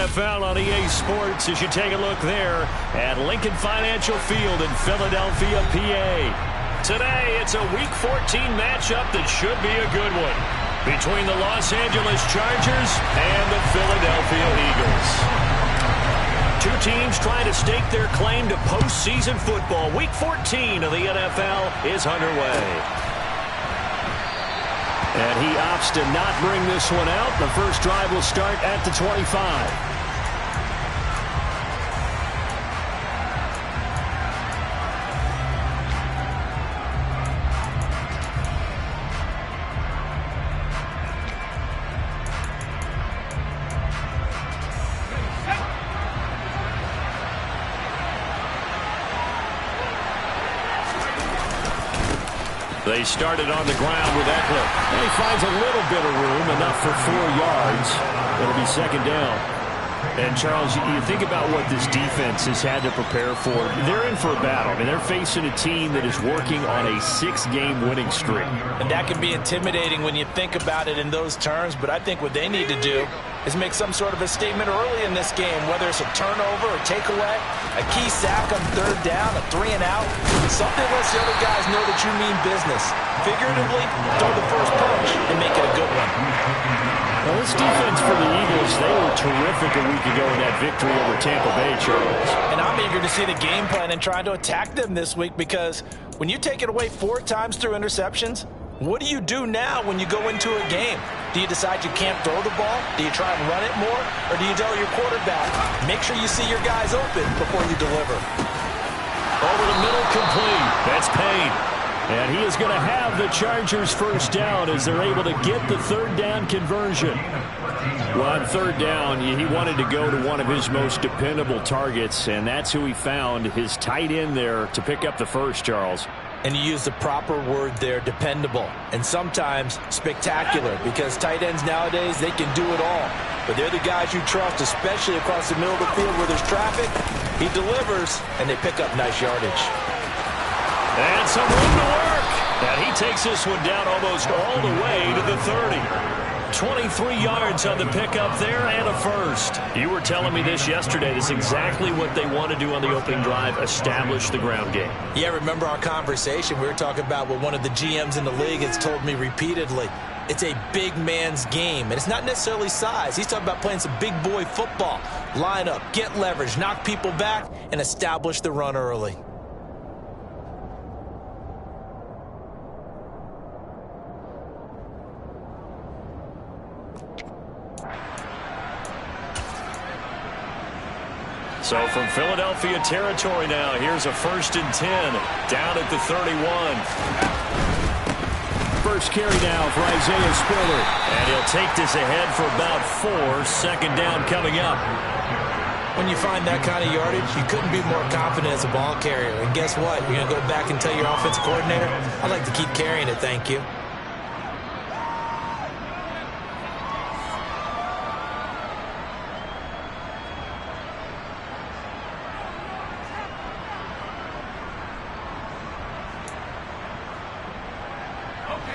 NFL on EA Sports as you take a look there at Lincoln Financial Field in Philadelphia, PA. Today, it's a Week 14 matchup that should be a good one between the Los Angeles Chargers and the Philadelphia Eagles. Two teams trying to stake their claim to postseason football. Week 14 of the NFL is underway. And he opts to not bring this one out. The first drive will start at the 25. They started on the ground with Eckler. And he finds a little bit of room, enough for 4 yards. It'll be second down. And, Charles, you think about what this defense has had to prepare for. They're in for a battle. I mean, they're facing a team that is working on a 6-game winning streak. And that can be intimidating when you think about it in those terms. But I think what they need to do is make some sort of a statement early in this game, whether it's a turnover or takeaway, a key sack on third down, a 3-and-out. Something lets the other guys know that you mean business. Figuratively, throw the first punch and make it a good one. Well, this defense for the Eagles, they were terrific a week ago in that victory over Tampa Bay, Charles. And I'm eager to see the game plan and trying to attack them this week, because when you take it away 4 times through interceptions, what do you do now when you go into a game? Do you decide you can't throw the ball? Do you try and run it more? Or do you tell your quarterback, make sure you see your guys open before you deliver? Over the middle, complete. That's Payne. And he is going to have the Chargers first down as they're able to get the third down conversion. Well, on third down, he wanted to go to one of his most dependable targets, and that's who he found, his tight end there, to pick up the first, Charles. And you use the proper word there, dependable, and sometimes spectacular, because tight ends nowadays, they can do it all. But they're the guys you trust, especially across the middle of the field where there's traffic. He delivers, and they pick up nice yardage. And some room to work. And he takes this one down almost all the way to the 30. 23 yards on the pickup there and a first. You were telling me this yesterday. This is exactly what they want to do on the opening drive, establish the ground game. Yeah, remember our conversation? We were talking about what one of the GMs in the league has told me repeatedly. It's a big man's game, and it's not necessarily size. He's talking about playing some big boy football. Line up, get leverage, knock people back, and establish the run early. So from Philadelphia territory now, here's a 1st and 10 down at the 31. First carry now for Isaiah Spiller. And he'll take this ahead for about 4. Second down coming up. When you find that kind of yardage, you couldn't be more confident as a ball carrier. And guess what? You're going to go back and tell your offensive coordinator, I'd like to keep carrying it, thank you.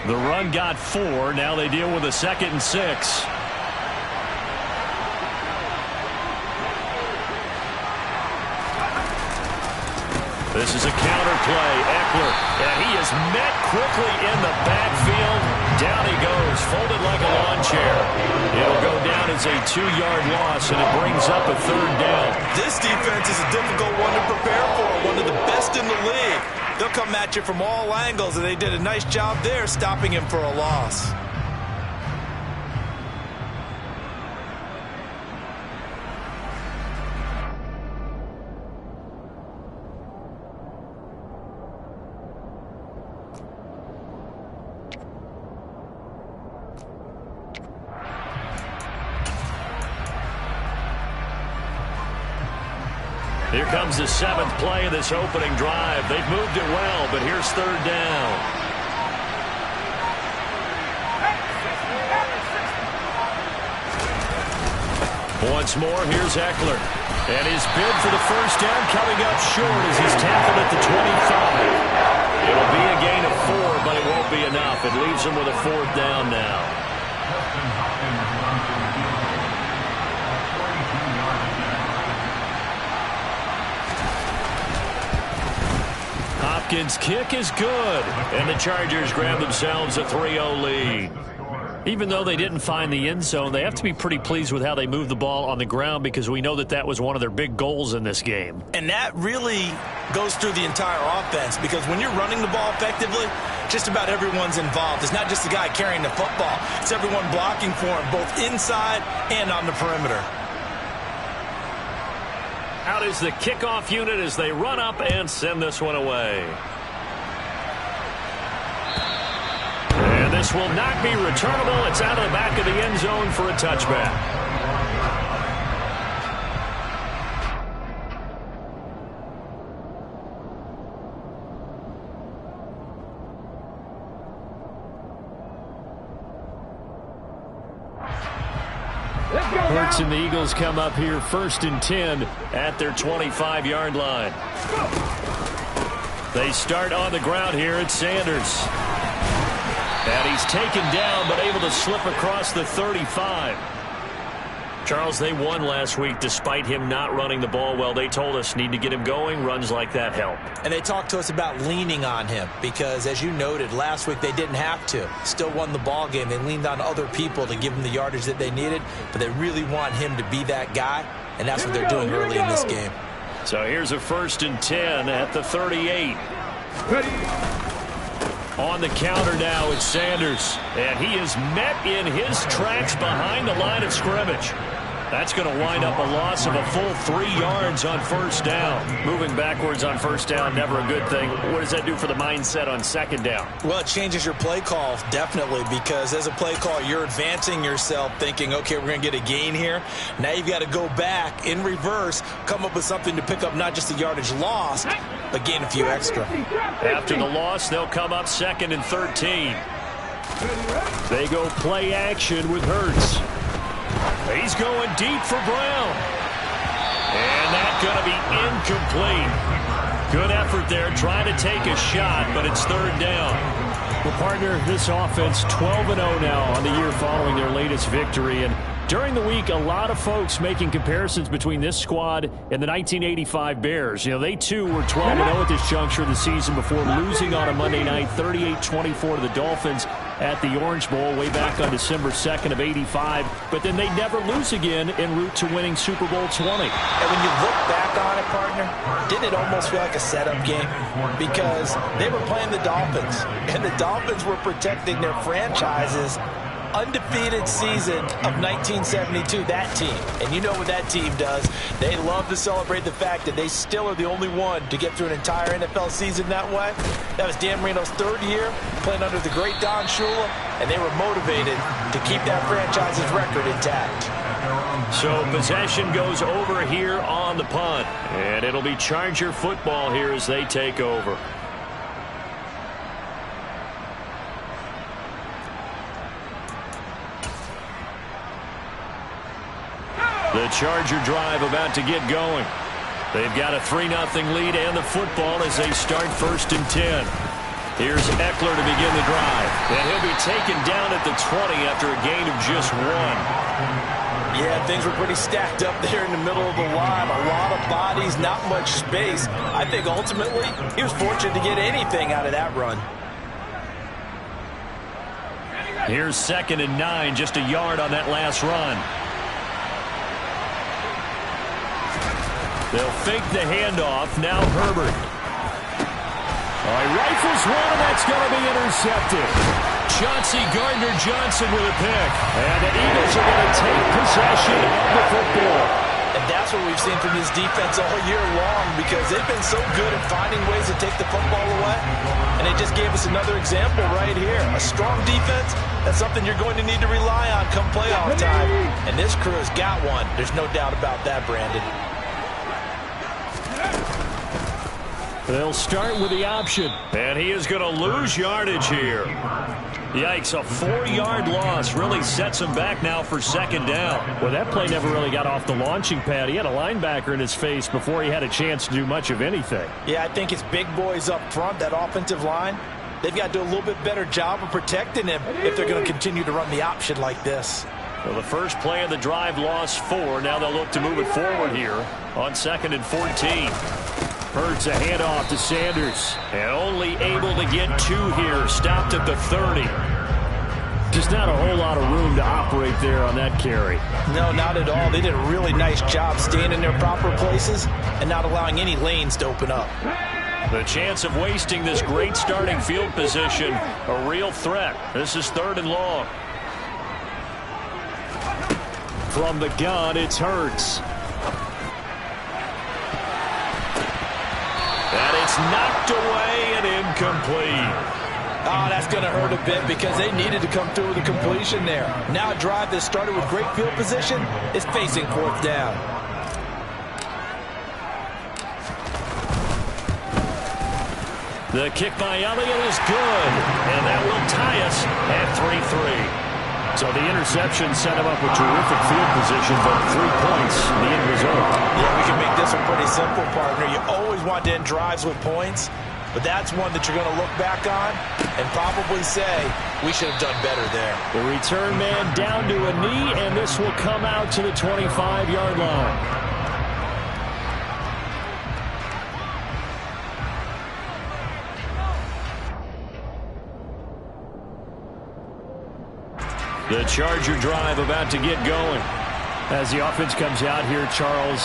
The run got 4. Now they deal with a 2nd and 6. This is a counter play. Eckler, and he is met quickly in the backfield. Down he goes, folded like a lawn chair. It'll go down as a 2-yard loss, and it brings up a 3rd down. This defense is a difficult one to prepare for, one of the best in the league. They'll come at you from all angles, and they did a nice job there stopping him for a loss. Here comes the 7th play of this opening drive. They've moved it well, but here's 3rd down. Once more, here's Eckler. And his bid for the first down coming up short as he's tackled at the 25. It'll be a gain of 4, but it won't be enough. It leaves him with a 4th down now. Hopkins' kick is good, and the Chargers grab themselves a 3-0 lead. Even though they didn't find the end zone, they have to be pretty pleased with how they moved the ball on the ground because we know that that was one of their big goals in this game. And that really goes through the entire offense because when you're running the ball effectively, just about everyone's involved. It's not just the guy carrying the football. It's everyone blocking for him, both inside and on the perimeter. Out is the kickoff unit as they run up and send this one away. And this will not be returnable. It's out of the back of the end zone for a touchback. Hurts and the Eagles come up here 1st and 10 at their 25-yard line. They start on the ground here at Sanders. And he's taken down but able to slip across the 35. Charles, they won last week despite him not running the ball well. They told us need to get him going. Runs like that help. And they talked to us about leaning on him because, as you noted, last week they didn't have to. Still won the ball game. They leaned on other people to give them the yardage that they needed, but they really want him to be that guy, and that's what they're doing early in this game. So here's a 1st and 10 at the 38. On the counter now, it's Sanders, and he is met in his tracks behind the line of scrimmage. That's going to wind up a loss of a full 3 yards on 1st down. Moving backwards on 1st down, never a good thing. What does that do for the mindset on 2nd down? Well, it changes your play call, definitely, because as a play call, you're advancing yourself thinking, okay, we're going to get a gain here. Now you've got to go back in reverse, come up with something to pick up not just the yardage lost, but gain a few extra. After the loss, they'll come up 2nd and 13. They go play action with Hurts. He's going deep for Brown. And that's going to be incomplete. Good effort there, trying to take a shot, but it's 3rd down. Well, partner, this offense 12-0 now on the year following their latest victory. And during the week, a lot of folks making comparisons between this squad and the 1985 Bears. You know, they too were 12-0 at this juncture of the season before losing on a Monday night 38-24 to the Dolphins at the Orange Bowl way back on December 2nd of '85. But then they never lose again en route to winning Super Bowl 20. And when you look back on it, partner, didn't it almost feel like a setup game? Because they were playing the Dolphins, and the Dolphins were protecting their franchise's undefeated season of 1972, that team. And you know what that team does. They love to celebrate the fact that they still are the only one to get through an entire NFL season that way. That was Dan Marino's 3rd year playing under the great Don Shula, and they were motivated to keep that franchise's record intact. So possession goes over here on the punt, and it'll be Charger football here as they take over. The Charger drive about to get going. They've got a 3-0 lead and the football as they start 1st and 10. Here's Eckler to begin the drive. And he'll be taken down at the 20 after a gain of just 1. Yeah, things were pretty stacked up there in the middle of the line. A lot of bodies, not much space. I think ultimately he was fortunate to get anything out of that run. Here's 2nd and 9, just a yard on that last run. They'll fake the handoff. Now Herbert. Rifles one, and that's going to be intercepted. Chauncey Gardner-Johnson with a pick. And the Eagles are going to take possession of the football. And that's what we've seen from this defense all year long because they've been so good at finding ways to take the football away. And they just gave us another example right here. A strong defense, that's something you're going to need to rely on come playoff time. And this crew has got one. There's no doubt about that, Brandon. They'll start with the option, and he is going to lose yardage here. Yikes, a 4-yard loss really sets him back now for 2nd down. Well, that play never really got off the launching pad. He had a linebacker in his face before he had a chance to do much of anything. Yeah, I think it's big boys up front, that offensive line. They've got to do a little bit better job of protecting him if they're going to continue to run the option like this. Well, the first play of the drive lost 4. Now they'll look to move it forward here on 2nd and 14. Hurts a handoff to Sanders. And only able to get 2 here. Stopped at the 30. Just not a whole lot of room to operate there on that carry. No, not at all. They did a really nice job staying in their proper places and not allowing any lanes to open up. The chance of wasting this great starting field position, a real threat. This is 3rd and long. From the gun, it's Hurts. And it's knocked away and incomplete. Oh, that's going to hurt a bit because they needed to come through with a completion there. Now a drive that started with great field position is facing 4th down. The kick by Elliott is good, and that will tie us at 3-3. So the interception set him up with terrific field position, but 3 points, the end result. Yeah, we can make this one pretty simple, partner. You always want to end drives with points, but that's one that you're going to look back on and probably say, we should have done better there. The return man down to a knee, and this will come out to the 25-yard line. The Charger drive about to get going. As the offense comes out here, Charles,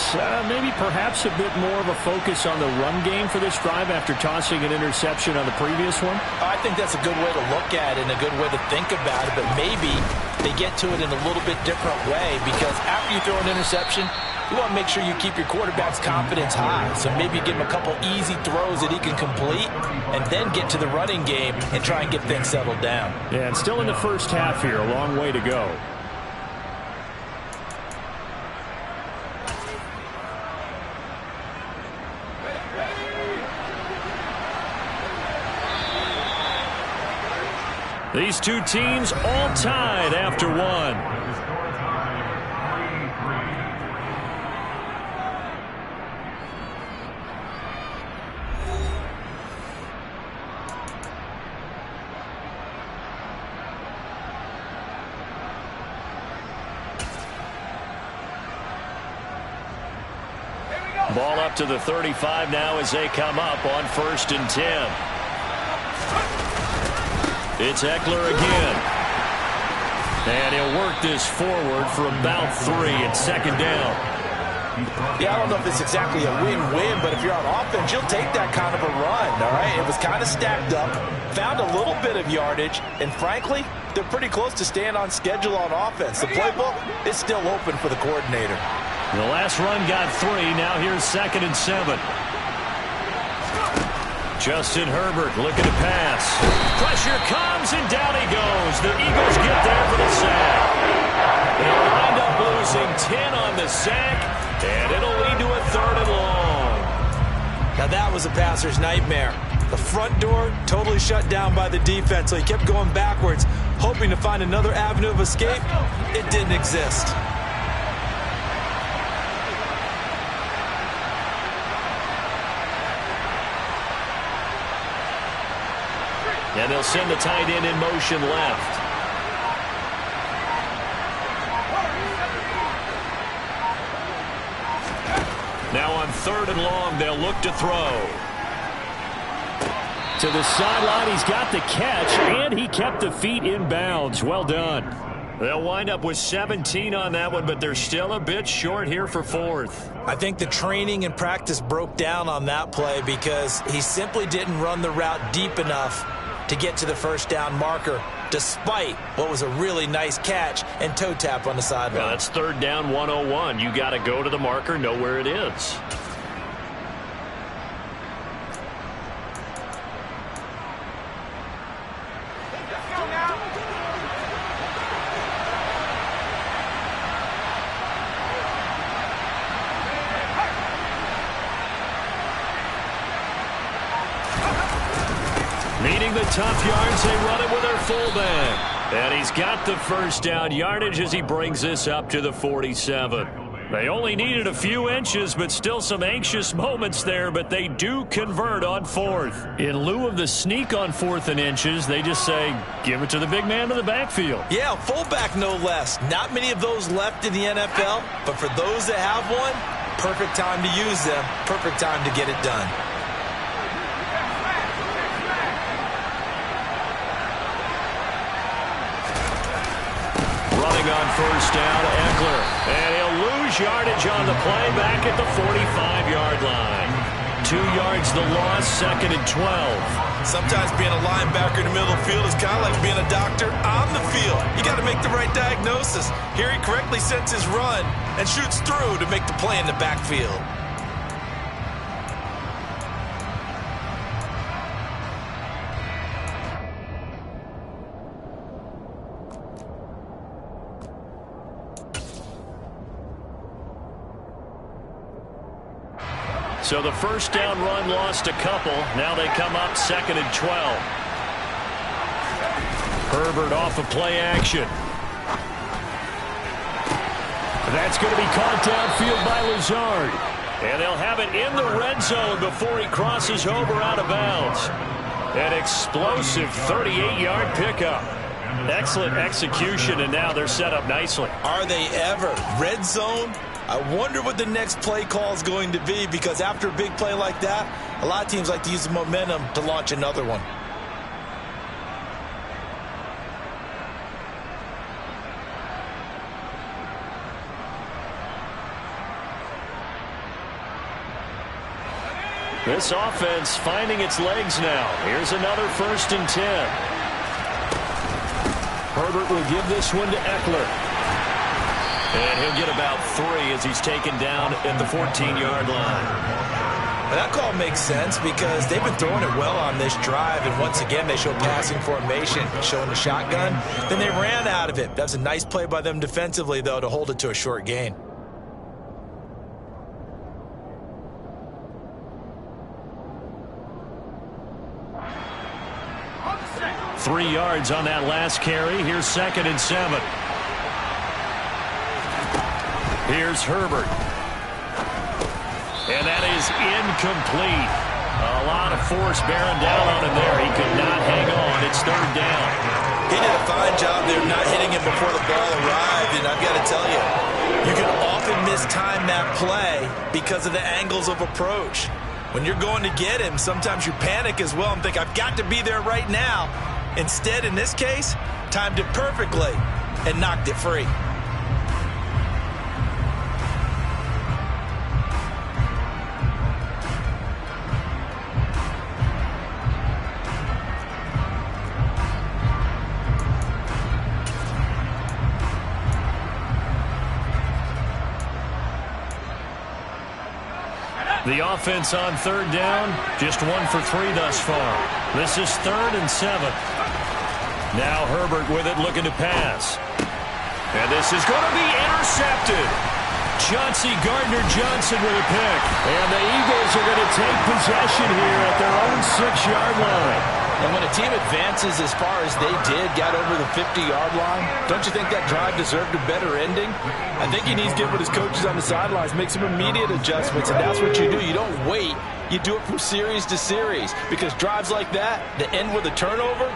maybe perhaps a bit more of a focus on the run game for this drive after tossing an interception on the previous one? I think that's a good way to look at it and a good way to think about it, but maybe they get to it in a little bit different way because after you throw an interception, you want to make sure you keep your quarterback's confidence high. So maybe you give him a couple easy throws that he can complete and then get to the running game and try and get things settled down. Yeah, and still in the first half here, a long way to go. These two teams all tied after one. Ball up to the 35 now as they come up on 1st and 10. It's Eckler again. And he'll work this forward for about 3 and 2nd down. Yeah, I don't know if it's exactly a win-win, but if you're on offense, you'll take that kind of a run, all right? It was kind of stacked up, found a little bit of yardage, and frankly, they're pretty close to staying on schedule on offense. The playbook is still open for the coordinator. The last run got 3. Now here's 2nd and 7. Justin Herbert looking to pass. Pressure comes, and down he goes. The Eagles get there for the sack. They'll wind up losing 10 on the sack, and it'll lead to a 3rd and long. Now that was a passer's nightmare. The front door totally shut down by the defense, so he kept going backwards, hoping to find another avenue of escape. It didn't exist. And they'll send the tight end in motion left. Now on 3rd and long, they'll look to throw. To the sideline, he's got the catch, and he kept the feet in bounds. Well done. They'll wind up with 17 on that one, but they're still a bit short here for 4th. I think the training and practice broke down on that play because he simply didn't run the route deep enough to get to the 1st down marker, despite what was a really nice catch and toe tap on the sideline. Well, that's 3rd down 101. You got to go to the marker, know where it is. Needing the tough yards, they run it with their fullback. And he's got the 1st down yardage as he brings this up to the 47. They only needed a few inches, but still some anxious moments there, but they do convert on 4th. In lieu of the sneak on 4th and inches, they just say, give it to the big man in the backfield. Yeah, fullback no less. Not many of those left in the NFL, but for those that have one, perfect time to use them, perfect time to get it done. Throwing on first down, Eckler. And he'll lose yardage on the play back at the 45-yard line. 2 yards the loss, 2nd and 12. Sometimes being a linebacker in the middle of the field is kind of like being a doctor on the field. You got to make the right diagnosis. Here he correctly sets his run and shoots through to make the play in the backfield. So the first down run lost a couple. Now they come up 2nd and 12. Herbert off of play action. That's going to be caught downfield by Lazard. And they'll have it in the red zone before he crosses over out of bounds. An explosive 38-yard pickup. Excellent execution, and now they're set up nicely. Are they ever? Red zone? I wonder what the next play call is going to be, because after a big play like that, a lot of teams like to use the momentum to launch another one. This offense finding its legs now. Here's another 1st and 10. Herbert will give this one to Eckler. And he'll get about 3 as he's taken down at the 14-yard line. Well, that call makes sense because they've been throwing it well on this drive, and once again they show passing formation, showing the shotgun. Then they ran out of it. That's a nice play by them defensively, though, to hold it to a short gain. Three yards on that last carry. Here's 2nd and 7. Here's Herbert. And that is incomplete. A lot of force bearing down on him there. He could not hang on. It's 3rd down. He did a fine job there not hitting him before the ball arrived. And I've got to tell you, you can often mistime that play because of the angles of approach. When you're going to get him, sometimes you panic as well and think, I've got to be there right now. Instead, in this case, timed it perfectly and knocked it free. The offense on 3rd down, just 1 for 3 thus far. This is 3rd and 7. Now Herbert with it, looking to pass. And this is going to be intercepted. Chauncey Gardner-Johnson with a pick. And the Eagles are going to take possession here at their own 6-yard line. And when a team advances as far as they did, got over the 50-yard line, don't you think that drive deserved a better ending? I think he needs to get with his coaches on the sidelines, make some immediate adjustments, and that's what you do. You don't wait. You do it from series to series, because drives like that, that end with a turnover,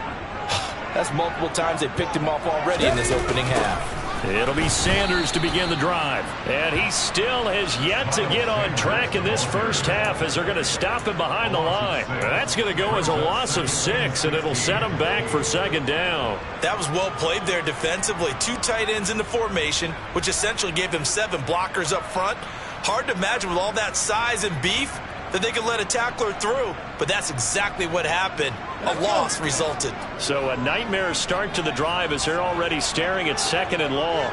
that's multiple times they picked him off already in this opening half. It'll be Sanders to begin the drive. And he still has yet to get on track in this first half as they're going to stop him behind the line. That's going to go as a loss of 6, and it'll set him back for 2nd down. That was well played there defensively. 2 tight ends in the formation, which essentially gave him 7 blockers up front. Hard to imagine with all that size and beef that they could let a tackler through, but that's exactly what happened. A loss resulted. So a nightmare start to the drive as they're already staring at 2nd and long.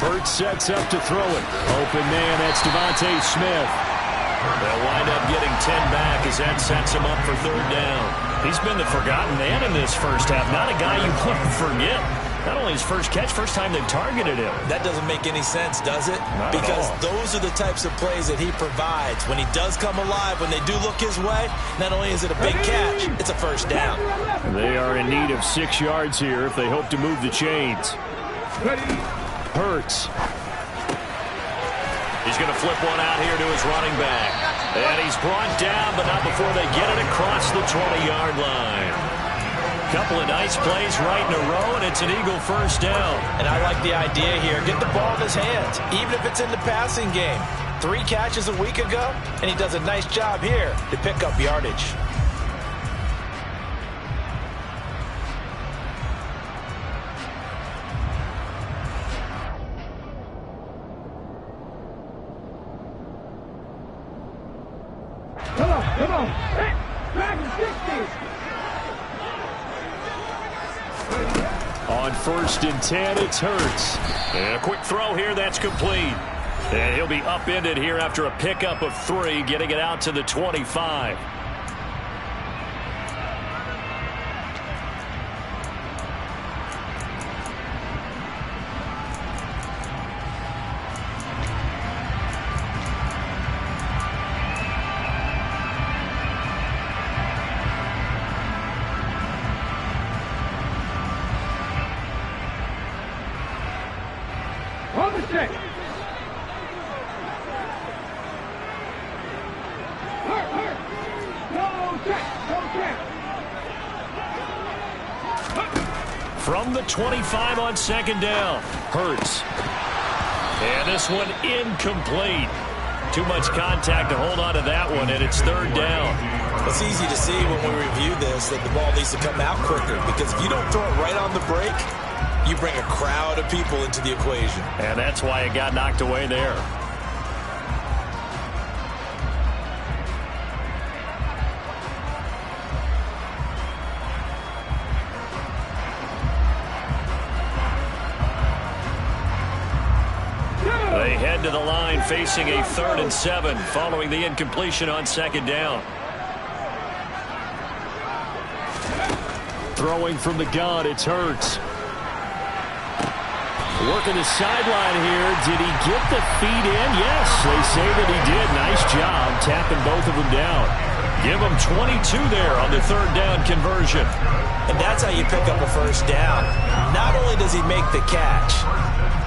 Hurts sets up to throw it. Open man, that's Devontae Smith. They'll wind up getting 10 back as that sets him up for 3rd down. He's been the forgotten man in this first half. Not a guy you want to forget. Not only his first catch, first time they've targeted him. That doesn't make any sense, does it? Not because at all. Those are the types of plays that he provides. When he does come alive, when they do look his way, not only is it a big catch, it's a 1st down. They are in need of 6 yards here if they hope to move the chains. Hurts. He's going to flip one out here to his running back. And he's brought down, but not before they get it across the 20-yard line. Couple of nice plays right in a row, and it's an Eagle 1st down. And I like the idea here. Get the ball in his hands, even if it's in the passing game. 3 catches a week ago, and he does a nice job here to pick up yardage. On 1st and 10, it's Hurts. And a quick throw here, that's complete. And he'll be upended here after a pickup of 3, getting it out to the 25. From the 25 on 2nd down, Hurts. And this one incomplete. Too much contact to hold on to that one, and it's 3rd down. It's easy to see when we review this that the ball needs to come out quicker, because if you don't throw it right on the break, you bring a crowd of people into the equation. And that's why it got knocked away there. They head to the line facing a 3rd and 7 following the incompletion on 2nd down. Throwing from the gun, it's Hurts. Working the sideline here. Did he get the feet in? Yes, they say that he did. Nice job tapping both of them down. Give him 22 there on the 3rd down conversion. And that's how you pick up a 1st down. Not only does he make the catch,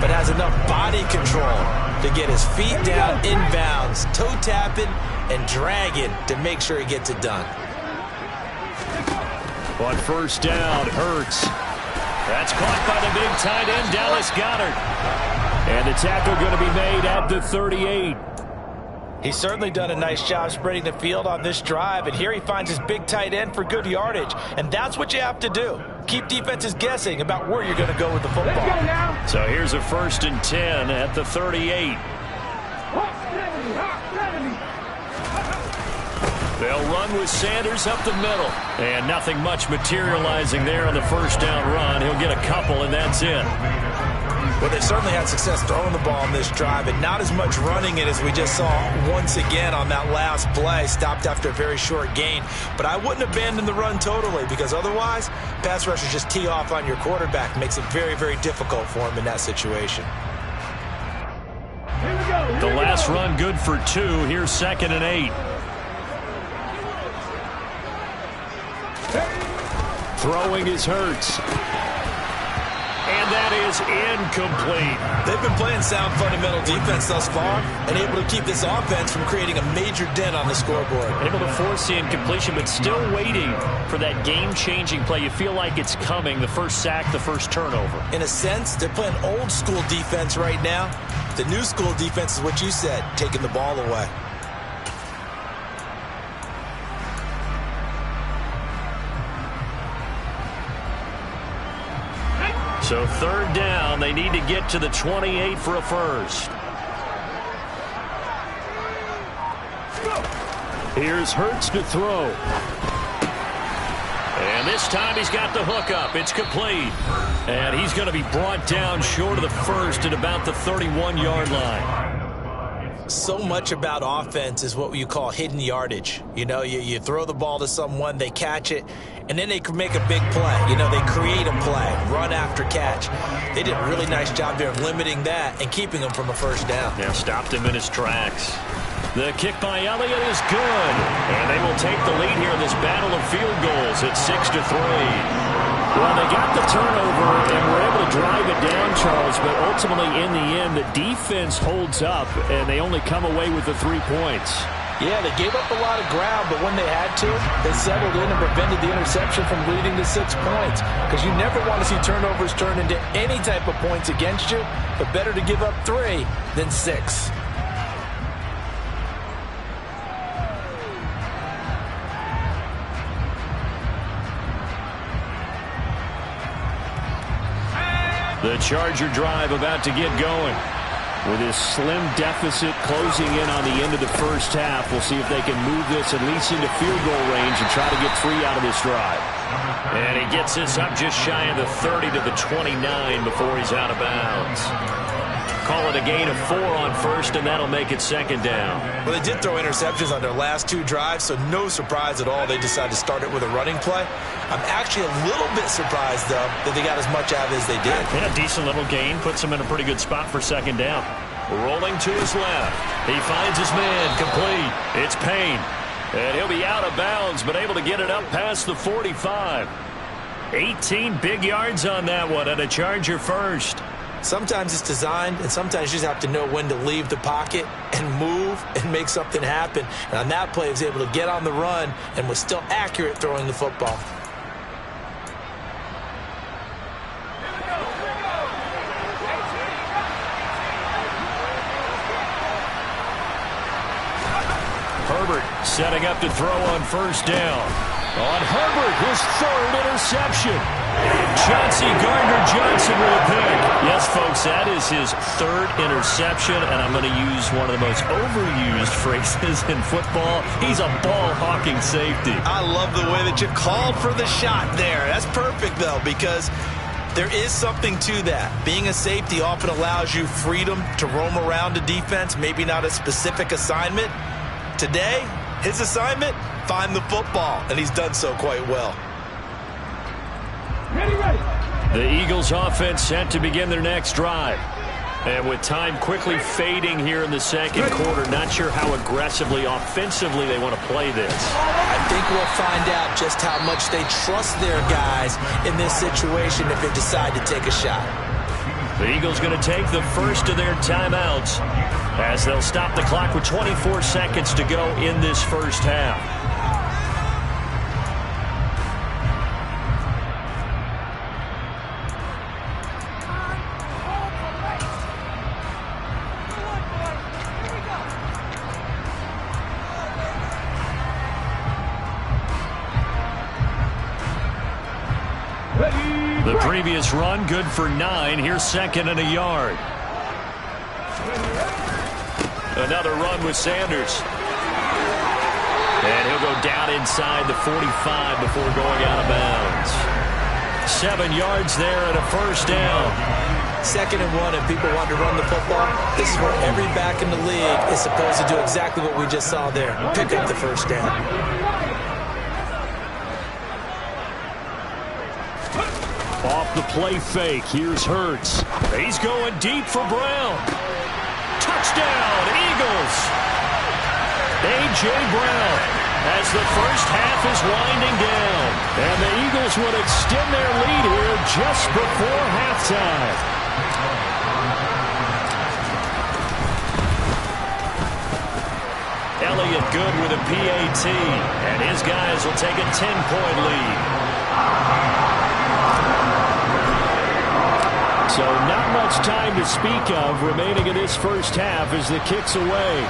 but has enough body control to get his feet down inbounds, toe tapping and dragging to make sure he gets it done. On 1st down, Hurts. That's caught by the big tight end, Dallas Goedert. And the tackle going to be made at the 38. He's certainly done a nice job spreading the field on this drive, and here he finds his big tight end for good yardage. And that's what you have to do. Keep defenses guessing about where you're going to go with the football. So here's a 1st and 10 at the 38. They'll run with Sanders up the middle. And nothing much materializing there on the 1st down run. He'll get a couple, and that's it. Well, they've certainly had success throwing the ball on this drive, and not as much running it as we just saw once again on that last play. Stopped after a very short gain. But I wouldn't abandon the run totally, because otherwise, pass rushers just tee off on your quarterback. Makes it very, very difficult for him in that situation. The last run good for 2. Here's 2nd and 8. Throwing is Hurts. And that is incomplete. They've been playing sound fundamental defense thus far and able to keep this offense from creating a major dent on the scoreboard. Able to force the incompletion, but still waiting for that game-changing play. You feel like it's coming, the first sack, the first turnover. In a sense, they're playing old-school defense right now. The new-school defense is what you said, taking the ball away. So 3rd down, they need to get to the 28 for a first. Here's Hurts to throw. And this time he's got the hook up. It's complete. And he's going to be brought down short of the first at about the 31-yard line. So much about offense is what you call hidden yardage. You know, you throw the ball to someone, they catch it, and then they can make a big play. You know, they create a play, run after catch. They did a really nice job there of limiting that and keeping him from a first down. Yeah, stopped him in his tracks. The kick by Elliott is good. And they will take the lead here in this battle of field goals at 6-3. Well, they got the turnover and were able to drive it down, Charles, but ultimately in the end, the defense holds up, and they only come away with the 3 points. Yeah, they gave up a lot of ground, but when they had to, they settled in and prevented the interception from leading to 6 points. Because you never want to see turnovers turn into any type of points against you, but better to give up 3 than 6. The Charger drive about to get going. With this slim deficit closing in on the end of the first half, we'll see if they can move this at least into field goal range and try to get 3 out of this drive. And he gets this up just shy of the 30 to the 29 before he's out of bounds. Call it a gain of 4 on first, and that'll make it second down. Well, they did throw interceptions on their last 2 drives, so no surprise at all they decided to start it with a running play. I'm actually a little bit surprised, though, that they got as much out of it as they did. Yeah, decent little gain. Puts him in a pretty good spot for second down. Rolling to his left. He finds his man. Complete. It's Payne. And he'll be out of bounds, but able to get it up past the 45. 18 big yards on that one, and a Charger first. Sometimes it's designed, and sometimes you just have to know when to leave the pocket and move and make something happen. And on that play, he was able to get on the run and was still accurate throwing the football. Herbert setting up to throw on first down. On Herbert, his 3rd interception. Chauncey Gardner-Johnson with a pick. Yes, folks, that is his 3rd interception, and I'm going to use one of the most overused phrases in football. He's a ball-hawking safety. I love the way that you called for the shot there. That's perfect, though, because there is something to that. Being a safety often allows you freedom to roam around a defense, maybe not a specific assignment. Today, his assignment, find the football, and he's done so quite well. The Eagles offense set to begin their next drive. And with time quickly fading here in the second quarter, not sure how aggressively, offensively they want to play this. I think we'll find out just how much they trust their guys in this situation if they decide to take a shot. The Eagles going to take the first of their timeouts as they'll stop the clock with 24 seconds to go in this first half. The previous run, good for 9. Here's 2nd and a yard. Another run with Sanders. And he'll go down inside the 45 before going out of bounds. 7 yards there and a first down. 2nd and 1, and people want to run the football. This is where every back in the league is supposed to do exactly what we just saw there. Pick up the first down. Off the play fake, here's Hurts. He's going deep for Brown. Touchdown, Eagles! A.J. Brown as the first half is winding down. And the Eagles would extend their lead here just before halftime. Elliott good with a PAT. And his guys will take a 10-point lead. So not much time to speak of remaining in this first half as the kick's away.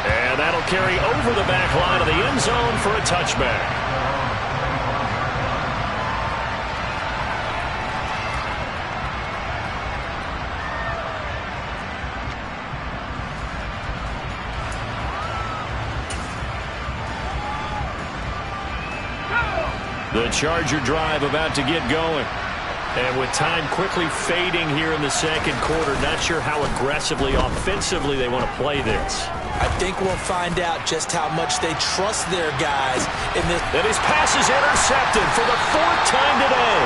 And that'll carry over the back line of the end zone for a touchback. The Charger drive about to get going. And with time quickly fading here in the second quarter, not sure how aggressively, offensively they want to play this. I think we'll find out just how much they trust their guys in this. And his pass is intercepted for the 4th time today.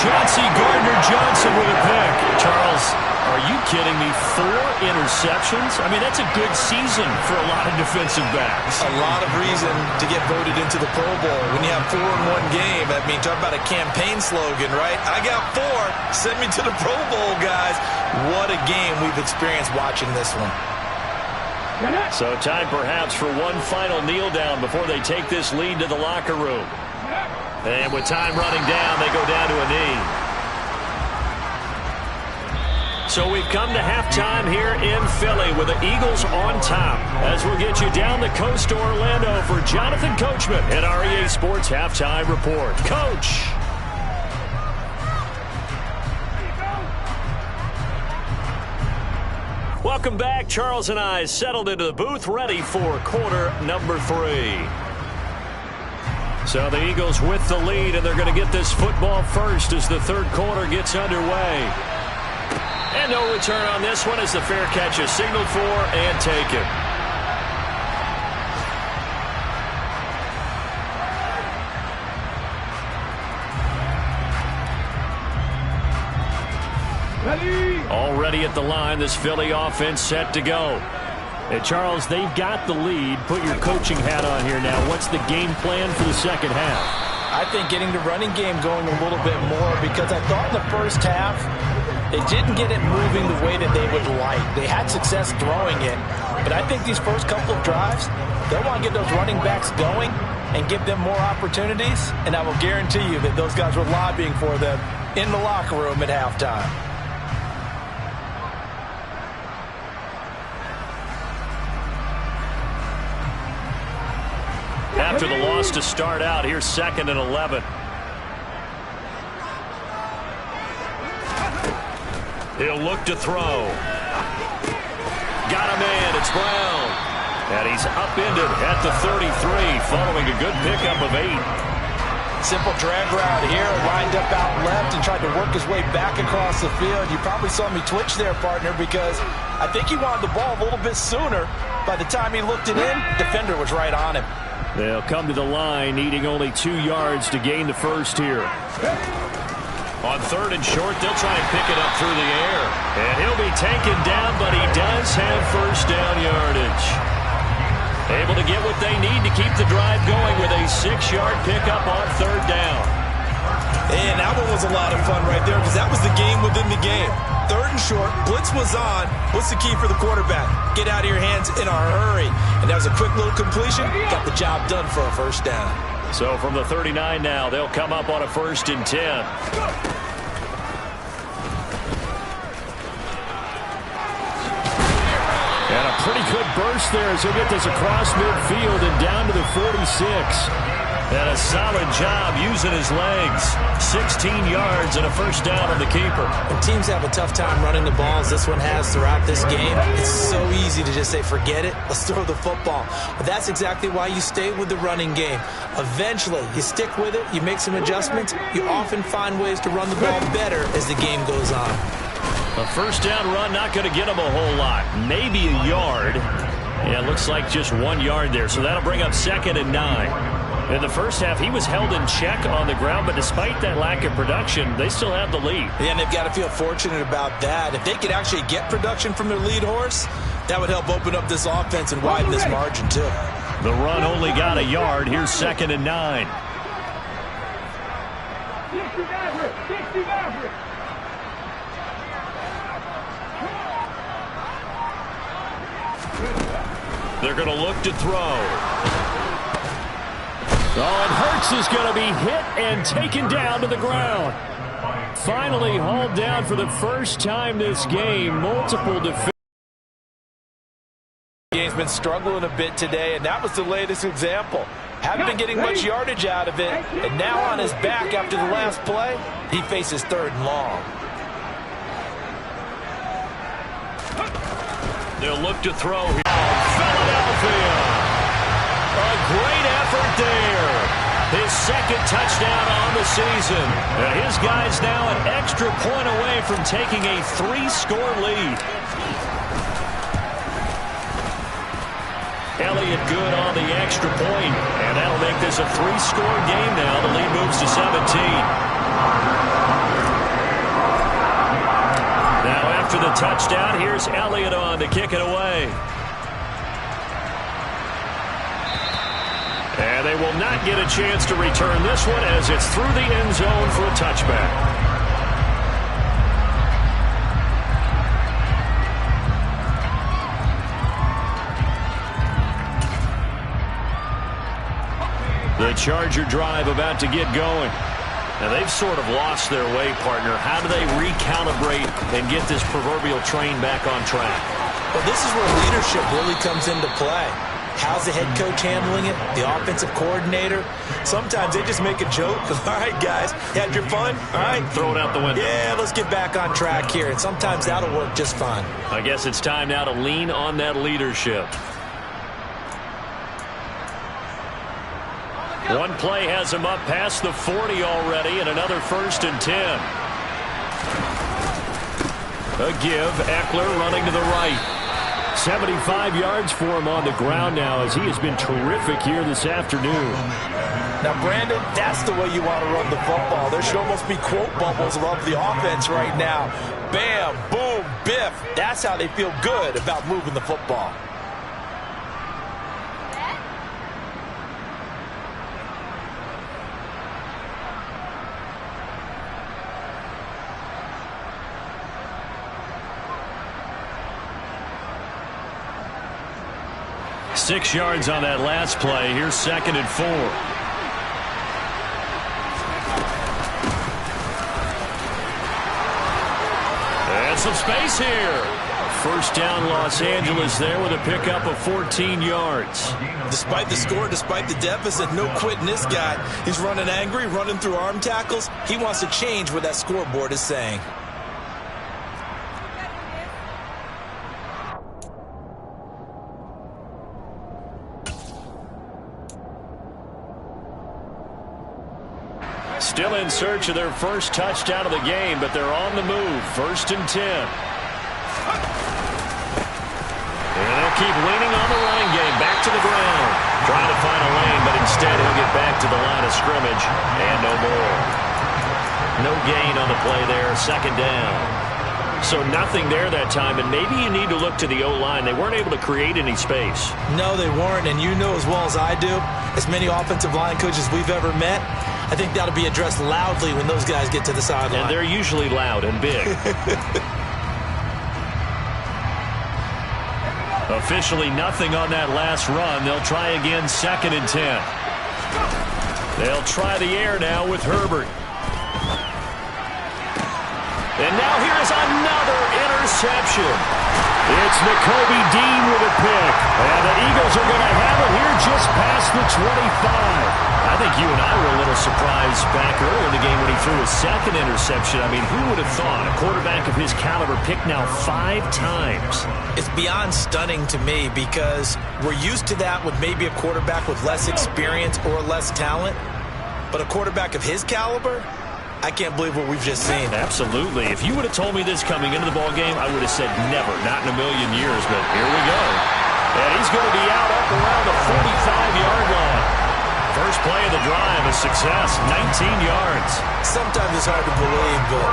Chauncey Gardner-Johnson with a pick. Charles, are you kidding me? 4 interceptions? I mean, that's a good season for a lot of defensive backs. A lot of reason to get voted into the Pro Bowl. When you have 4 in one game, I mean, talk about a campaign slogan, right? I got 4. Send me to the Pro Bowl, guys. What a game we've experienced watching this one. So time perhaps for one final kneel down before they take this lead to the locker room. And with time running down, they go down to a knee. So we've come to halftime here in Philly with the Eagles on top. As we'll get you down the coast to Orlando for Jonathan Coachman at our EA Sports Halftime Report. Coach. Welcome back. Charles and I settled into the booth, ready for quarter number 3. So the Eagles with the lead, and they're going to get this football first as the third quarter gets underway. And no return on this one as the fair catch is signaled for and taken. Already at the line, this Philly offense set to go. And Charles, they've got the lead. Put your coaching hat on here now. What's the game plan for the second half? I think getting the running game going a little bit more, because I thought in the first half they didn't get it moving the way that they would like. They had success throwing it, but I think these first couple of drives, they'll want to get those running backs going and give them more opportunities, and I will guarantee you that those guys were lobbying for them in the locker room at halftime. After the loss to start out, here's 2nd and 11. He'll look to throw. Got him in. It's Brown. And he's upended at the 33 following a good pickup of 8. Simple drag route here, lined up out left and tried to work his way back across the field. You probably saw me twitch there, partner, because I think he wanted the ball a little bit sooner. By the time he looked it in, defender was right on him. They'll come to the line, needing only 2 yards to gain the first here. On 3rd and short, they'll try and pick it up through the air. And he'll be taken down, but he does have first down yardage. Able to get what they need to keep the drive going with a 6-yard pickup on 3rd down. And that one was a lot of fun right there, because that was the game within the game. 3rd and short, blitz was on. What's the key for the quarterback? Get out of your hands in a hurry. And that was a quick little completion. Got the job done for a first down. So from the 39 now, they'll come up on a 1st and 10. And a pretty good burst there as he'll get this across midfield and down to the 46. And a solid job using his legs. 16 yards and a first down on the keeper. When teams have a tough time running the ball, as this one has throughout this game, it's so easy to just say, forget it, let's throw the football. But that's exactly why you stay with the running game. Eventually, you stick with it, you make some adjustments, you often find ways to run the ball better as the game goes on. A first down run not going to get him a whole lot. Maybe a yard. Yeah, it looks like just 1 yard there. So that'll bring up 2nd and 9. In the first half, he was held in check on the ground, but despite that lack of production, they still have the lead. Yeah, and they've got to feel fortunate about that. If they could actually get production from their lead horse, that would help open up this offense and widen this margin, too. The run only got a yard. Here's 2nd and 9. They're going to look to throw. Oh, and Hurts is going to be hit and taken down to the ground. Finally hauled down for the first time this game. Multiple defenders. Game's been struggling a bit today, and that was the latest example. Haven't been getting much yardage out of it, and now on his back after the last play, he faces 3rd and long. They'll look to throw here. Philadelphia. A great effort there. His 2nd touchdown on the season. And his guys now an extra point away from taking a 3-score lead. Elliott good on the extra point. And that'll make this a 3-score game now. The lead moves to 17. Now after the touchdown, here's Elliott on to kick it away. And they will not get a chance to return this one as it's through the end zone for a touchback. The Charger drive about to get going. Now they've sort of lost their way, partner. How do they recalibrate and get this proverbial train back on track? Well, this is where leadership really comes into play. How's the head coach handling it? The offensive coordinator? Sometimes they just make a joke. All right, guys, had your fun? All right. Throw it out the window. Yeah, let's get back on track here, and sometimes that'll work just fine. I guess it's time now to lean on that leadership. One play has him up past the 40 already, and another 1st and 10. A give, Eckler running to the right. 75 yards for him on the ground now as he has been terrific here this afternoon. Now, Brandon, that's the way you want to run the football. There should almost be quote bubbles above the offense right now. Bam, boom, biff. That's how they feel good about moving the football. Six yards on that last play. Here's 2nd and 4. And some space here. First down, Los Angeles there with a pickup of 14 yards. Despite the score, despite the deficit, no quitting this guy. He's running angry, running through arm tackles. He wants to change what that scoreboard is saying. Still in search of their first touchdown of the game, but they're on the move. 1st and 10. And they'll keep leaning on the running game. Back to the ground. Trying to find a lane, but instead he'll get back to the line of scrimmage. And no more. No gain on the play there. 2nd down. So nothing there that time, and maybe you need to look to the O-line. They weren't able to create any space. No, they weren't, and you know as well as I do, as many offensive line coaches we've ever met, I think that'll be addressed loudly when those guys get to the sideline. And they're usually loud and big. Officially nothing on that last run. They'll try again 2nd and 10. They'll try the air now with Herbert. And now here's another interception. It's Nakobe Dean with a pick. And the Eagles are going to have it here just past the 25. I think you and I were a little surprised back earlier in the game when he threw his 2nd interception. I mean, who would have thought a quarterback of his caliber picked now 5 times? It's beyond stunning to me because we're used to that with maybe a quarterback with less experience or less talent. But a quarterback of his caliber, I can't believe what we've just seen. Absolutely. If you would have told me this coming into the ball game, I would have said never, not in a million years. But here we go. And he's going to be out up around the 45-yard line. First play of the drive, a success, 19 yards. Sometimes it's hard to believe, but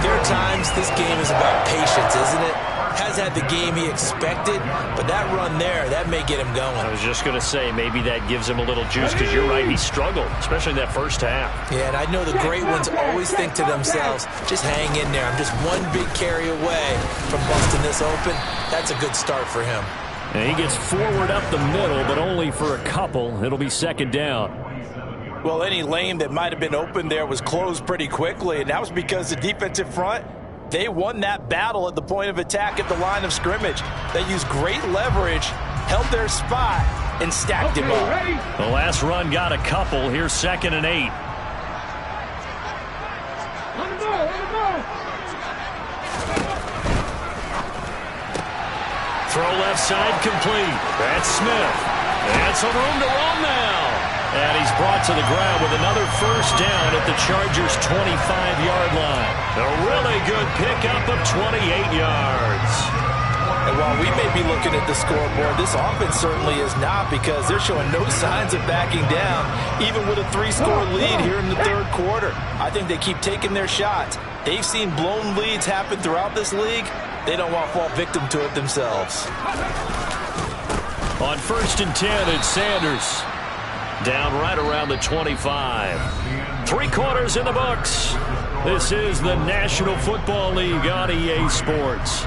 there are times this game is about patience, isn't it? Has had the game he expected, but that run there, that may get him going. I was just going to say, maybe that gives him a little juice, because you're right, he struggled, especially in that first half. Yeah, and I know the great ones always think to themselves, just hang in there. I'm just one big carry away from busting this open. That's a good start for him. And he gets forward up the middle, but only for a couple. It'll be 2nd down. Well, any lane that might have been open there was closed pretty quickly, and that was because the defensive front, they won that battle at the point of attack at the line of scrimmage. They used great leverage, held their spot, and stacked him up. The last run got a couple. Here's 2nd and 8. Throw left side complete. That's Smith. And some room to run now. And he's brought to the ground with another first down at the Chargers' 25-yard line. A really good pickup of 28 yards. And while we may be looking at the scoreboard, this offense certainly is not, because they're showing no signs of backing down, even with a 3-score lead here in the 3rd quarter. I think they keep taking their shots. They've seen blown leads happen throughout this league. They don't want to fall victim to it themselves. On 1st and 10, it's Sanders. Down right around the 25. 3 quarters in the books. This is the National Football League on EA Sports.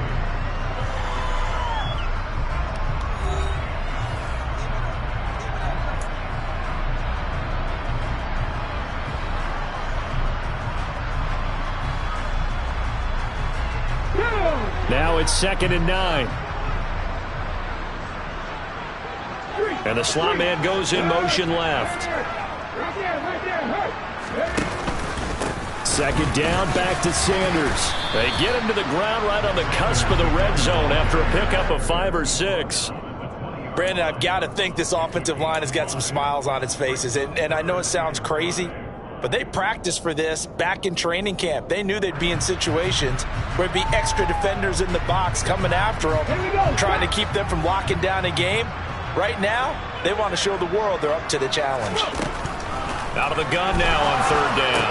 Now it's 2nd and 9. And the slot man goes in motion left. Second down, back to Sanders. They get him to the ground right on the cusp of the red zone after a pickup of 5 or 6. Brandon, I've got to think this offensive line has got some smiles on its faces. And I know it sounds crazy, but they practiced for this back in training camp. They knew they'd be in situations where there'd be extra defenders in the box coming after them, trying to keep them from locking down a game. Right now, they want to show the world they're up to the challenge. Out of the gun now on third down.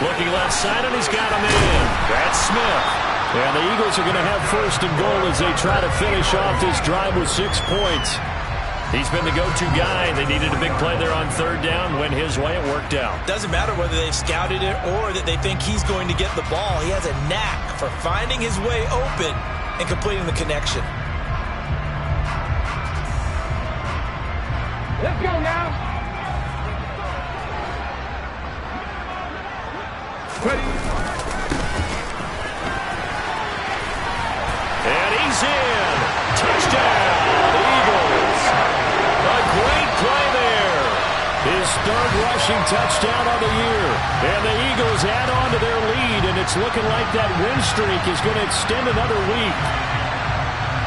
Looking left side, and he's got him in. That's Smith. And the Eagles are going to have first and goal as they try to finish off this drive with 6 points. He's been the go-to guy. They needed a big play there on third down. Went his way. It worked out. Doesn't matter whether they've scouted it or that they think he's going to get the ball. He has a knack for finding his way open and completing the connection. Let's go now. Ready. And he's in. Touchdown, Eagles. A great play there. His third rushing touchdown of the year. And the Eagles add on to their lead, and it's looking like that win streak is going to extend another week.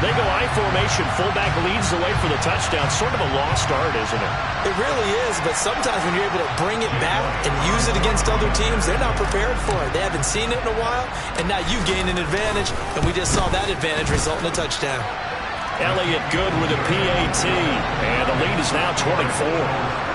They go I formation. Fullback leads the way for the touchdown. Sort of a lost art, isn't it? It really is, but sometimes when you're able to bring it back and use it against other teams, they're not prepared for it. They haven't seen it in a while, and now you gain an advantage, and we just saw that advantage result in a touchdown. Elliott good with a PAT, and the lead is now 24.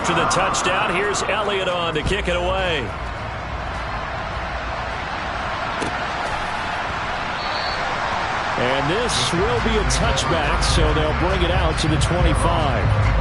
After the touchdown, here's Elliott on to kick it away. And this will be a touchback, so they'll bring it out to the 25.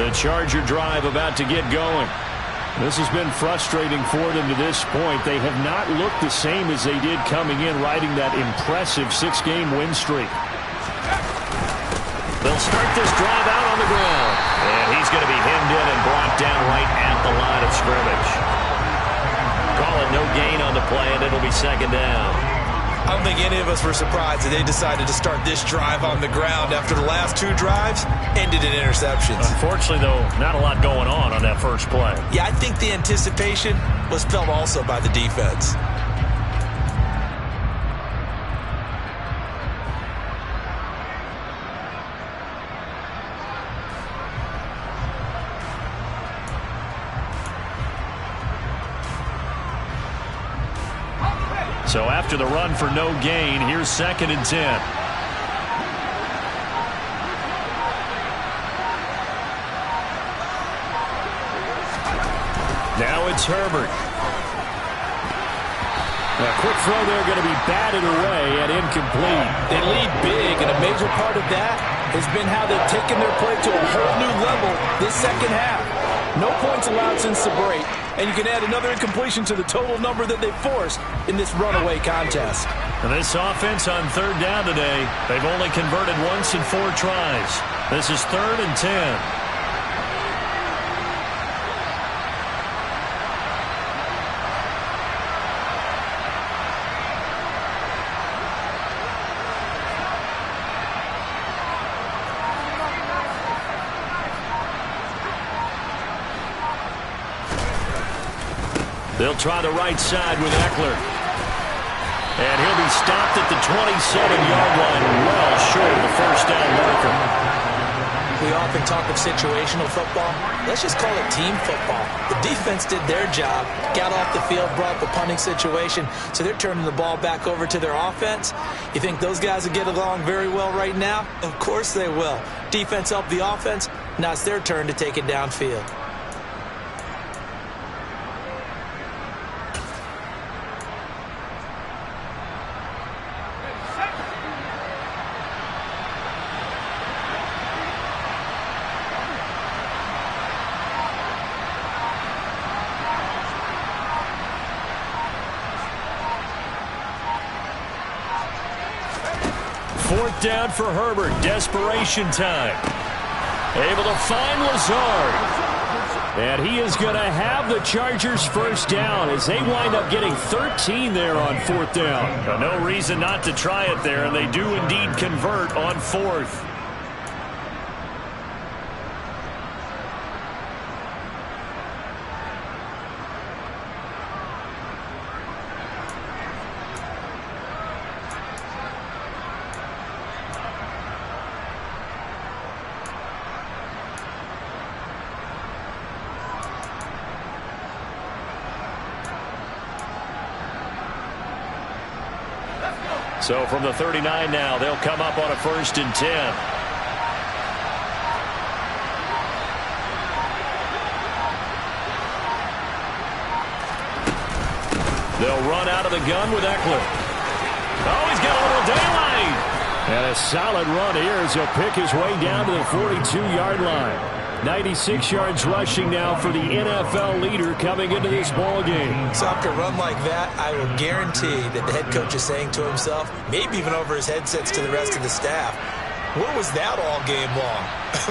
The Charger drive about to get going. This has been frustrating for them to this point. They have not looked the same as they did coming in, riding that impressive 6-game win streak. They'll start this drive out on the ground. And he's going to be hemmed in and brought down right at the line of scrimmage. Call it no gain on the play, and it'll be second down. I don't think any of us were surprised that they decided to start this drive on the ground after the last 2 drives ended in interceptions. Unfortunately, though, not a lot going on that first play. Yeah, I think the anticipation was felt also by the defense. So after the run for no gain, here's 2nd and 10. Now it's Herbert. A quick throw there going to be batted away and incomplete. They lead big, and a major part of that has been how they've taken their play to a whole new level this second half. No points allowed since the break, and you can add another incompletion to the total number that they forced in this runaway contest. And this offense on third down today, they've only converted once in 4 tries. This is 3rd and 10. They'll try the right side with Eckler. And he'll be stopped at the 27-yard line, well short of the first down marker. We often talk of situational football. Let's just call it team football. The defense did their job, got off the field, brought the punting situation, so they're turning the ball back over to their offense. You think those guys will get along very well right now? Of course they will. Defense helped the offense. Now it's their turn to take it downfield. Fourth down for Herbert. Desperation time. Able to find Lazard. And he is going to have the Chargers first down as they wind up getting 13 there on fourth down. No reason not to try it there, and they do indeed convert on fourth. So from the 39 now, they'll come up on a 1st and 10. They'll run out of the gun with Eckler. Oh, he's got a little daylight. And a solid run here as he'll pick his way down to the 42-yard line. 96 yards rushing now for the NFL leader coming into this ball game. So after a run like that, I will guarantee that the head coach is saying to himself, maybe even over his headsets to the rest of the staff, what was that all game long?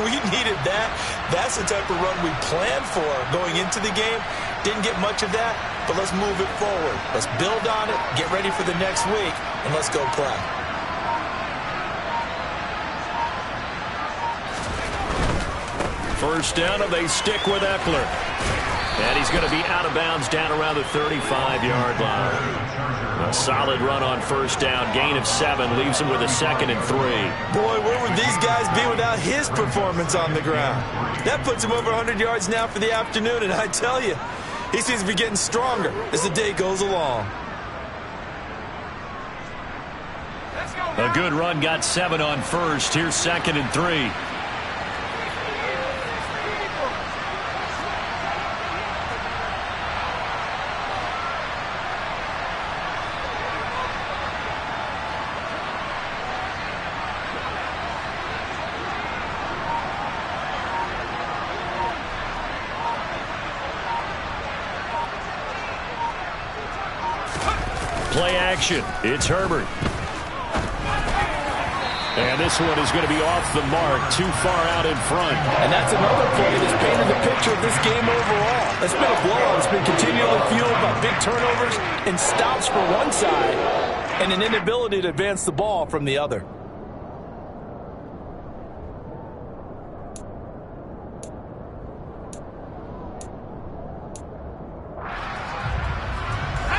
We needed that. That's the type of run we planned for going into the game. Didn't get much of that, but let's move it forward. Let's build on it, get ready for the next week, and let's go play. First down, and they stick with Eckler. And he's going to be out of bounds down around the 35-yard line. A solid run on first down. Gain of 7 leaves him with a 2nd and 3. Boy, where would these guys be without his performance on the ground? That puts him over 100 yards now for the afternoon, and I tell you, he seems to be getting stronger as the day goes along. A good run, got 7 on first. Here's 2nd and 3. Play action. It's Herbert. And this one is going to be off the mark, too far out in front. And that's another play that's painted the picture of this game overall. It's been a blowout. It's been continually fueled by big turnovers and stops for one side and an inability to advance the ball from the other.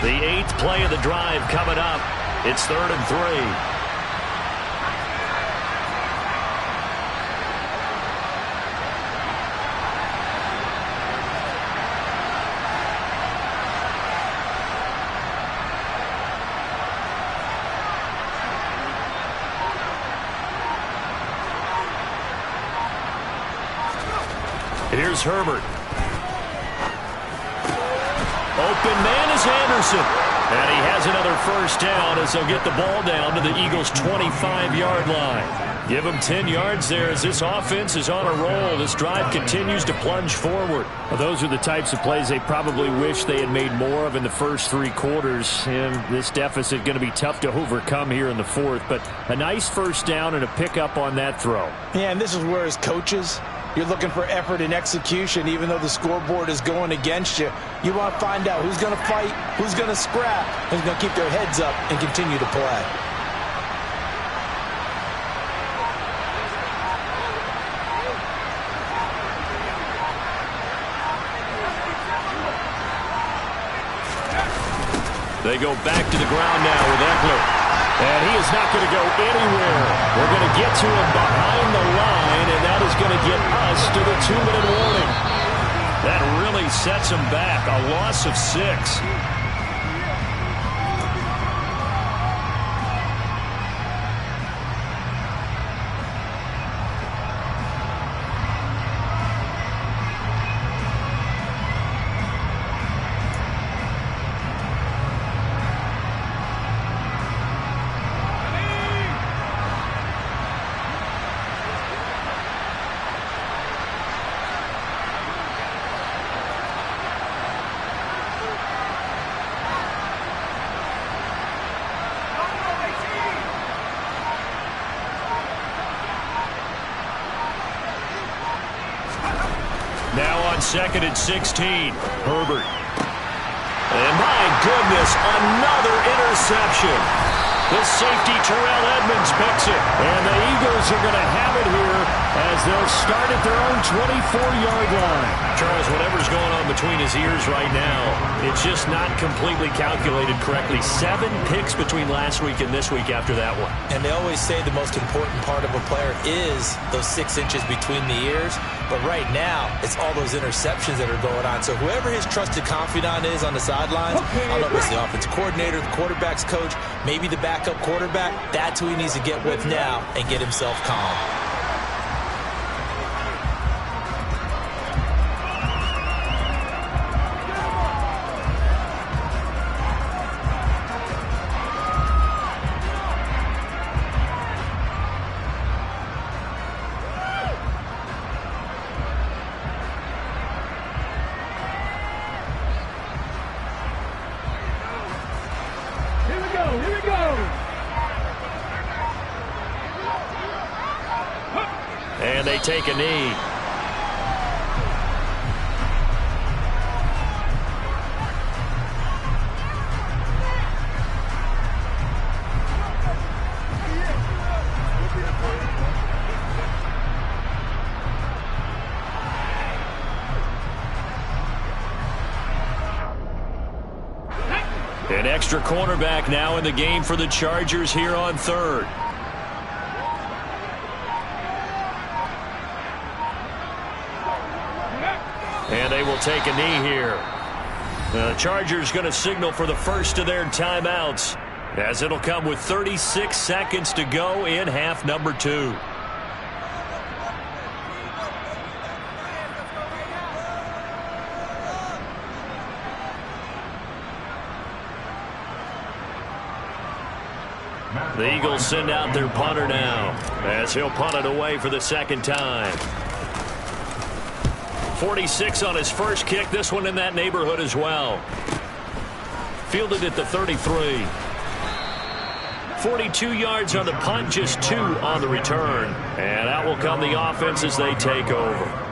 The 8th play of the drive coming up. It's 3rd and 3. Here's Herbert. Open man is Anderson. And he has another first down as they'll get the ball down to the Eagles' 25-yard line. Give them 10 yards there as this offense is on a roll. This drive continues to plunge forward. Well, those are the types of plays they probably wish they had made more of in the first 3 quarters. And this deficit going to be tough to overcome here in the 4th. But a nice first down and a pickup on that throw. Yeah, and this is where as coaches, you're looking for effort and execution, even though the scoreboard is going against you. You want to find out who's going to fight, who's going to scrap, who's going to keep their heads up and continue to play. They go back to the ground now with Eckler. And he is not going to go anywhere. We're going to get to him behind the line, and that is going to get us to the 2-minute warning. That really sets him back. A loss of 6. Now on 2nd and 16. Herbert. And my goodness, another interception. The safety Terrell Edmonds picks it. And the Eagles are going to have it here as they'll start at their own 24-yard line. Charles, whatever's going on between his ears right now, it's just not completely calculated correctly. 7 picks between last week and this week after that one. And they always say the most important part of a player is those 6 inches between the ears. But right now, it's all those interceptions that are going on. So whoever his trusted confidant is on the sidelines, I don't know if it's the offensive coordinator, the quarterback's coach, maybe the backup quarterback, that's who he needs to get with now and get himself calm. Here we go. And they take a knee. An extra cornerback now in the game for the Chargers here on 3rd. And they will take a knee here. The Chargers going to signal for the first of their timeouts, as it'll come with 36 seconds to go in half number 2. The Eagles send out their punter now, as he'll punt it away for the second time. 46 on his first kick. This one in that neighborhood as well. Fielded at the 33. 42 yards on the punt, just 2 on the return. And out will come the offense as they take over.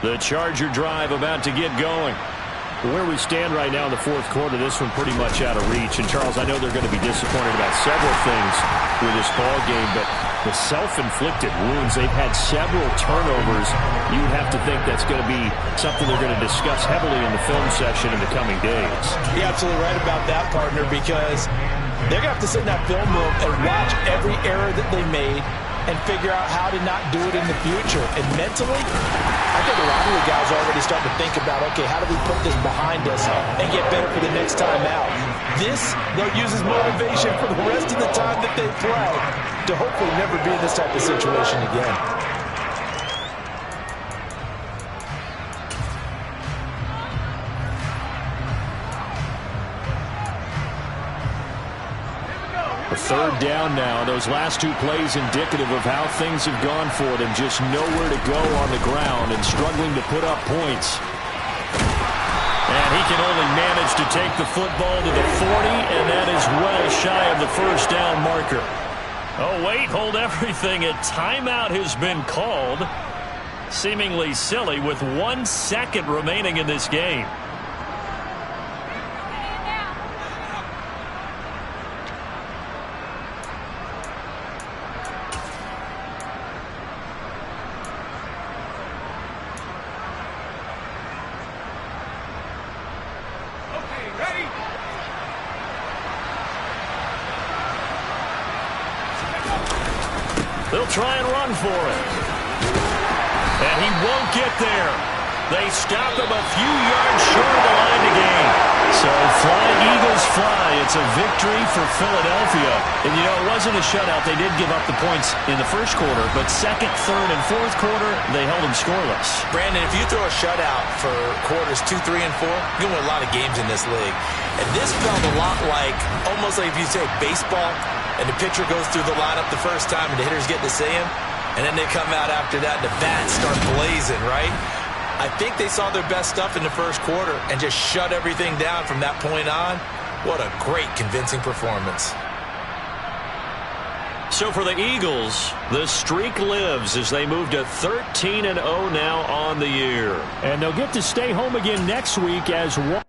The Charger drive about to get going. Where we stand right now in the 4th quarter, this one pretty much out of reach. And, Charles, I know they're going to be disappointed about several things with this ball game, but the self-inflicted wounds, they've had several turnovers. You would have to think that's going to be something they're going to discuss heavily in the film session in the coming days. You're absolutely right about that, partner, because they're going to have to sit in that film room and watch every error that they made and figure out how to not do it in the future. And mentally, I think a lot of the guys are already starting to think about, okay, how do we put this behind us and get better for the next time out? This, they'll use as motivation for the rest of the time that they play to hopefully never be in this type of situation again. Third down now. Those last 2 plays indicative of how things have gone for them. Just nowhere to go on the ground and struggling to put up points. And he can only manage to take the football to the 40, and that is well shy of the first down marker. Oh, wait, hold everything. A timeout has been called. Seemingly silly with 1 second remaining in this game. They'll try and run for it. And he won't get there. They stop him a few yards short of the line to gain. So fly, Eagles, fly. It's a victory for Philadelphia. And, you know, it wasn't a shutout. They did give up the points in the first quarter, but second, third, and fourth quarter, they held them scoreless. Brandon, if you throw a shutout for quarters 2, 3, and 4, you're going to win a lot of games in this league. And this felt a lot like, almost like if you say baseball, and the pitcher goes through the lineup the first time, and the hitters get to see him, and then they come out after that, and the bats start blazing, right? I think they saw their best stuff in the first quarter and just shut everything down from that point on. What a great, convincing performance. So for the Eagles, the streak lives as they move to 13-0 now on the year. And they'll get to stay home again next week as one.